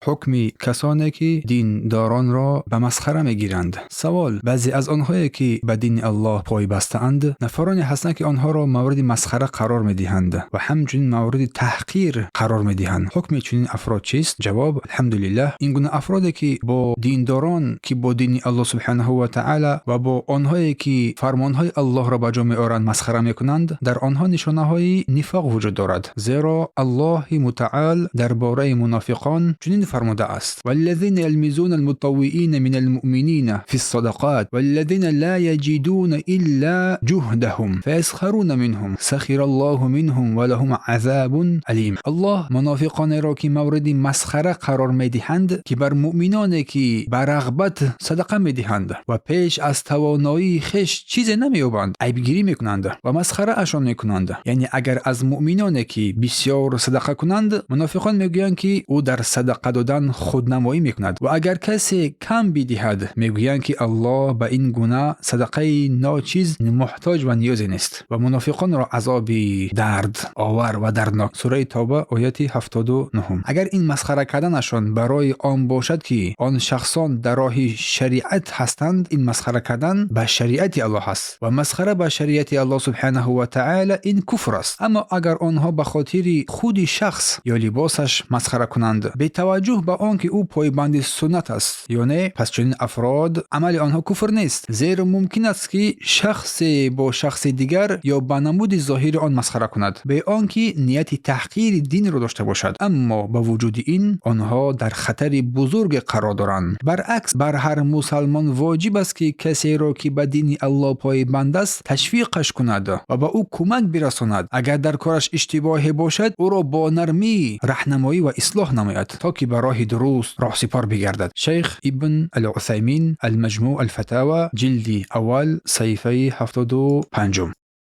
حکم کسانی که دین داران را به مسخره میگیرند. سوال: بعضی از آنهایی که به دین الله پای بسته‌اند نفرانی هستند که آنها را مورد مسخره قرار میدهند و همچنین مورد تحقیر قرار میدهند. حکم چنین افراد چیست؟ جواب: الحمدلله، این گونه افرادی که با دینداران که با دین الله سبحانه و تعالی و با آنهایی که فرمانهای الله را به جا میآورند مسخره میکنند، در آنها نشانه‌های نفاق وجود دارد. زیرا الله متعال درباره منافقان چنین فرموده است: والذین یلمزون المطوعین من المؤمنین فی الصدقات والذین لا یجدون الا جهدهم فیسخرون منهم سخر الله منهم ولهم عذاب علیم. الله منافقان را که مورد مسخره قرار میدهند که بر مؤمنانی که به رغبت صدقه میدهند و پیش از توانایی خش چیزی نمییابند عیبگیری میکنند و مسخره اشان میکنند. یعنی اگر از مؤمنانی که بسیار صدقه کنند، منافقان میگویند که او در صدقه دادن خودنمایی میکند و اگر کسی کم بدهد میگویند که الله به این گونه صدقه ناچیز محتاج و نیازی نیست و منافقان را عذاب درد آور و دردناک. سوره توبه آیه 79. اگر این مسخره کردنشان برای آن باشد که آن شخصان در راه شریعت هستند، این مسخره کردن به شریعت الله است و مسخره به شریعت الله سبحانه و تعالی این کفر است. اما اگر آنها به خاطر خود شخص یا لباسش مسخره کنند به توجه به آنکه او پایبند سنت است یا نه، پس چنین افراد عمل آنها کفر نیست، زیرا ممکن است که شخص با شخص دیگر یا به نمود ظاهر آن مسخره کند به آنکه نیت تحقیر دین را داشته باشد، اما با وجود این آنها در خطر بزرگ قرار دارند. برعکس بر هر مسلمان واجب است که کسی را که به دین الله پایبند است تشویقش کند و به او کمک برساند. اگر در کارش اشتباهی باشد او را با نرمی راهنمایی و اصلاح نماید تا که به راه درست راه سپار بگردد. شیخ ابن العثیمین، المجموع الفتاوی، جلد اول، صفحه 75.